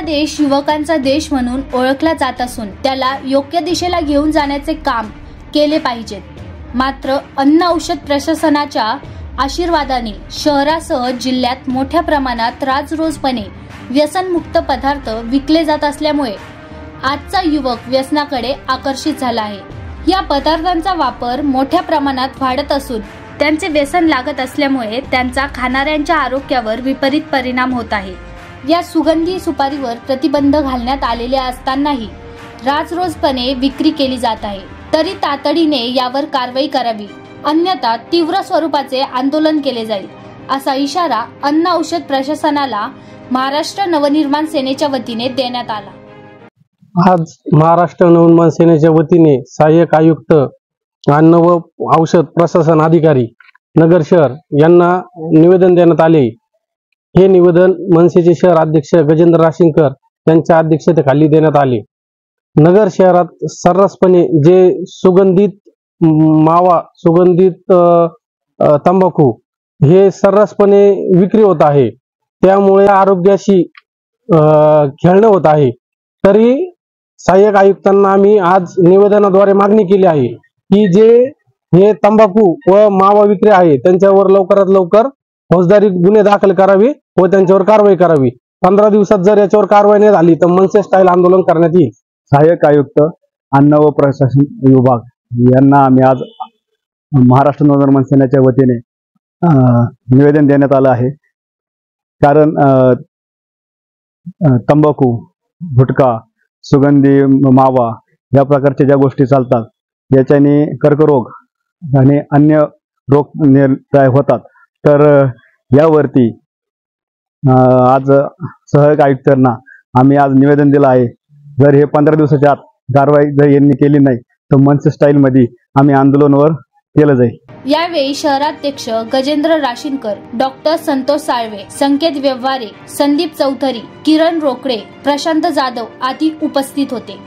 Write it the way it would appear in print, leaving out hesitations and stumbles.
आपला देश युवकांचा देश म्हणून ओळखला जात असून त्याला योग्य दिशेला घेऊन जाण्याचे काम केले पाहिजे। मात्र अन्न औषध प्रशासनाच्या आशीर्वादाने शहरासह जिल्ह्यात मोठ्या प्रमाणात राजरोजपणे व्यसनमुक्त पदार्थ विकले जात असल्यामुळे आजचा युवक व्यसनाकडे आकर्षित झाला आहे। या पदार्थांचा वापर मोठ्या प्रमाणात वाढत असून त्यांचे व्यसन लागत असल्यामुळे त्यांचा खाणाऱ्यांच्या आरोग्यावर विपरीत परिणाम होत आहे। या सुगंधी सुपारीवर प्रतिबंध घालण्यात आलेले असतानाही राजरोजपणे विक्री केली जात आहे, तरी तातडीने यावर कारवाई करावी, अन्यथा तीव्र स्वरूपाचे आंदोलन केले जाईल, असा इशारा अन्न औषध प्रशासनाला महाराष्ट्र नवनिर्माण सेनेच्या वतीने देण्यात आला। आज महाराष्ट्र नवनिर्माण सेनेच्या वतीने सहाय्यक आयुक्त अन्न व औषध प्रशासन अधिकारी नगर शहर यांना निवेदन देण्यात आले। हे निवेदन मनसेचे शहर अध्यक्ष गजेंद्र राशीनकर यांच्या अध्यक्षतेखाली देण्यात आले। नगर शहरात सर्रासपणे जे सुगंधित मावा, सुगंधित तंबाखू हे सर्रासपणे विक्री होत आहे, त्यामुळे आरोग्याशी खेळणं होत आहे। तरी सहाय्यक आयुक्तांना आम्ही आज निवेदनाद्वारे मागणी केली आहे की जे हे तंबाखू व मावा विक्री आहे त्यांच्यावर लवकरात लवकर फौजदारी गुन्हे दाखल करावे व त्यांच्यावर कारवाई करावी। 15 दिवसात जर याच्यावर कारवाई नाही झाली तर मनसे स्टाईल आंदोलन करण्यात येईल। सहाय्यक आयुक्त अन्न व प्रशासन विभाग यांना आम्ही आज महाराष्ट्र नवनिर्माण सेनेच्या वतीने निवेदन देण्यात आलं आहे। कारण तंबाखू, गुटखा, सुगंधी मावा या प्रकारच्या ज्या गोष्टी चालतात याच्याने कर्करोग आणि अन्य रोग निर्माण होतात। तर यावरती आज सहाय्यक आयुक्तांना आम्ही आज निवेदन दिलं आहे। जर हे 15 दिवसाच्या आत कारवाई जर यांनी केली नाही तर मनसे स्टाईल मध्ये आम्ही आंदोलनावर केलं जाईल। यावेळी शहराध्यक्ष गजेंद्र राशीनकर, डॉक्टर संतोष साळवे, संकेत व्यवहारे, संदीप चौधरी, किरण रोकडे, प्रशांत जाधव आदी उपस्थित होते।